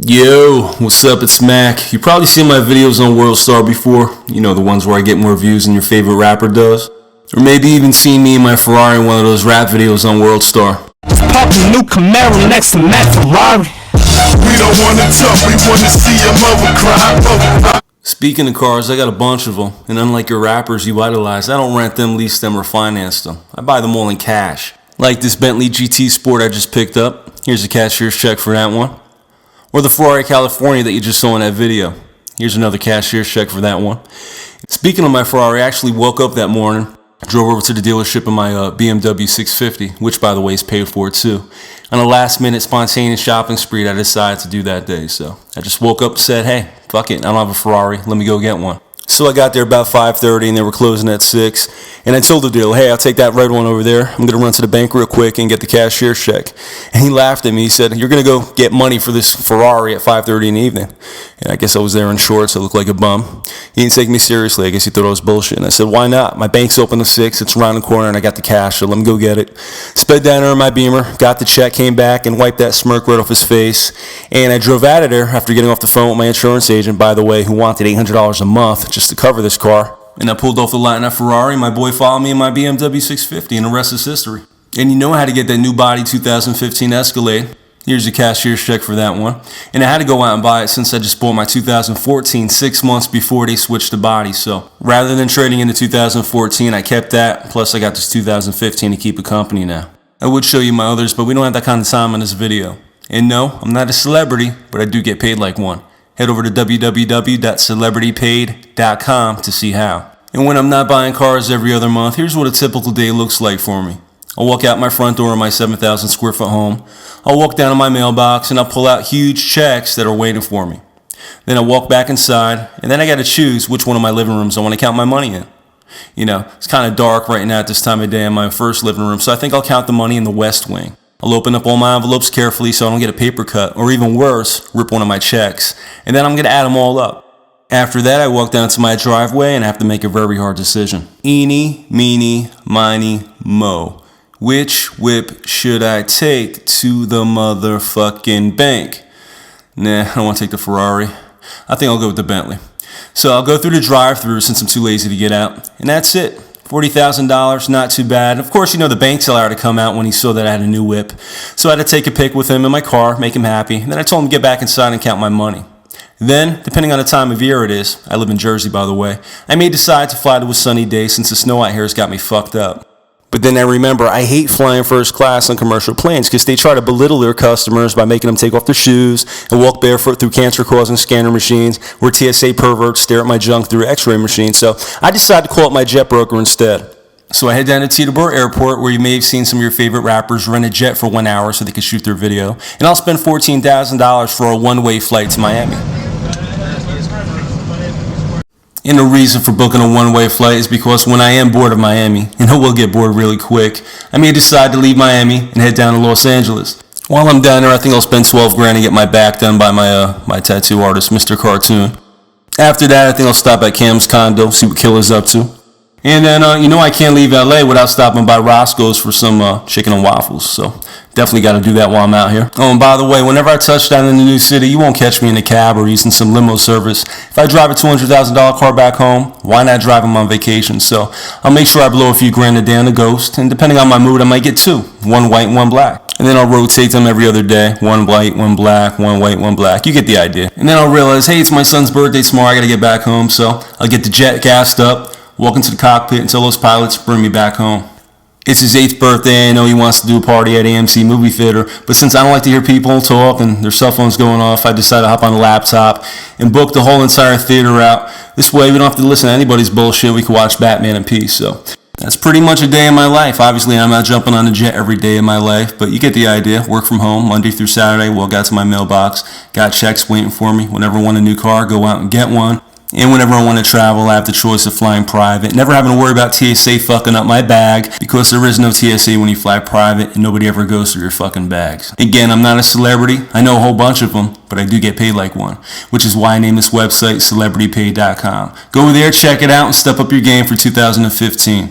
Yo, what's up? It's Mac. You probably seen my videos on Worldstar before. You know, the ones where I get more views than your favorite rapper does. Or maybe even seen me in my Ferrari in one of those rap videos on Worldstar. Parking new Camaro next to Mac Ferrari. We don't wanna talk, we wanna see your mother cry. Speaking of cars, I got a bunch of them. And unlike your rappers you idolize, I don't rent them, lease them, or finance them. I buy them all in cash. Like this Bentley GT Sport I just picked up. Here's a cashier's check for that one. Or the Ferrari California that you just saw in that video. Here's another cashier's check for that one. Speaking of my Ferrari, I actually woke up that morning, drove over to the dealership in my BMW 650, which by the way is paid for too. On a last minute spontaneous shopping spree I decided to do that day. So I just woke up and said, hey, fuck it, I don't have a Ferrari, let me go get one. So I got there about 5:30 and they were closing at 6. And I told the dealer, hey, I'll take that red one over there. I'm going to run to the bank real quick and get the cashier's check. And he laughed at me. He said, you're going to go get money for this Ferrari at 5:30 in the evening. And I guess I was there in shorts. I looked like a bum. He didn't take me seriously. I guess he thought I was bullshit. And I said, why not? My bank's open at 6. It's around the corner and I got the cash, so let me go get it. Sped down there in my Beamer, got the check, came back and wiped that smirk right off his face. And I drove out of there after getting off the phone with my insurance agent, by the way, who wanted $800 a month just to cover this car. And I pulled off the lot in that Ferrari, my boy followed me in my BMW 650, and the rest is history. And you know how to get that new body 2015 Escalade. Here's a cashier's check for that one. And I had to go out and buy it since I just bought my 2014 6 months before they switched the body. So rather than trading in the 2014, I kept that. Plus I got this 2015 to keep it company now. I would show you my others, but we don't have that kind of time in this video. And no, I'm not a celebrity, but I do get paid like one. Head over to www.celebritypaid.com to see how. And when I'm not buying cars every other month, here's what a typical day looks like for me. I'll walk out my front door of my 7,000 square foot home. I'll walk down to my mailbox and I'll pull out huge checks that are waiting for me. Then I'll walk back inside and then I got to choose which one of my living rooms I want to count my money in. You know, it's kind of dark right now at this time of day in my first living room, so I think I'll count the money in the west wing. I'll open up all my envelopes carefully so I don't get a paper cut, or even worse, rip one of my checks. And then I'm going to add them all up. After that, I walk down to my driveway and I have to make a very hard decision. Eeny, meeny, miny, mo. Which whip should I take to the motherfucking bank? Nah, I don't want to take the Ferrari. I think I'll go with the Bentley. So I'll go through the drive-thru since I'm too lazy to get out. And that's it. $40,000, not too bad. Of course, you know, the bank teller had to come out when he saw that I had a new whip. So I had to take a pic with him in my car, make him happy. And then I told him to get back inside and count my money. Then, depending on the time of year it is, I live in Jersey by the way, I may decide to fly to a sunny day since the snow out here has got me fucked up. But then I remember I hate flying first class on commercial planes because they try to belittle their customers by making them take off their shoes and walk barefoot through cancer-causing scanner machines where TSA perverts stare at my junk through x-ray machines. So I decided to call up my jet broker instead. So I head down to Teterboro Airport where you may have seen some of your favorite rappers rent a jet for 1 hour so they could shoot their video. And I'll spend $14,000 for a one-way flight to Miami. And the reason for booking a one-way flight is because when I am bored of Miami, and I will get bored really quick, I may decide to leave Miami and head down to Los Angeles. While I'm down there, I think I'll spend $12 grand and get my back done by my tattoo artist, Mr. Cartoon. After that, I think I'll stop at Cam's condo, see what Killer's up to. And then, you know I can't leave LA without stopping by Roscoe's for some chicken and waffles, so definitely got to do that while I'm out here. Oh, and by the way, whenever I touch down in the new city, you won't catch me in a cab or using some limo service. If I drive a $200,000 car back home, why not drive them on vacation? So I'll make sure I blow a few grand a day on the Ghost, and depending on my mood, I might get two, one white and one black. And then I'll rotate them every other day, one white, one black, one white, one black. You get the idea. And then I'll realize, hey, it's my son's birthday tomorrow, I got to get back home, so I'll get the jet gassed up, walk into the cockpit and tell those pilots to bring me back home. It's his 8th birthday. I know he wants to do a party at AMC movie theater, but since I don't like to hear people talk and their cell phones going off, I decided to hop on the laptop and book the whole entire theater out. This way we don't have to listen to anybody's bullshit. We can watch Batman in peace. So that's pretty much a day in my life. Obviously, I'm not jumping on a jet every day of my life, but you get the idea. Work from home Monday through Saturday. Walk out to my mailbox. Got checks waiting for me. Whenever I want a new car, go out and get one. And whenever I want to travel, I have the choice of flying private, never having to worry about TSA fucking up my bag, because there is no TSA when you fly private and nobody ever goes through your fucking bags. Again, I'm not a celebrity. I know a whole bunch of them, but I do get paid like one, which is why I named this website celebritypaid.com. Go there, check it out, and step up your game for 2015.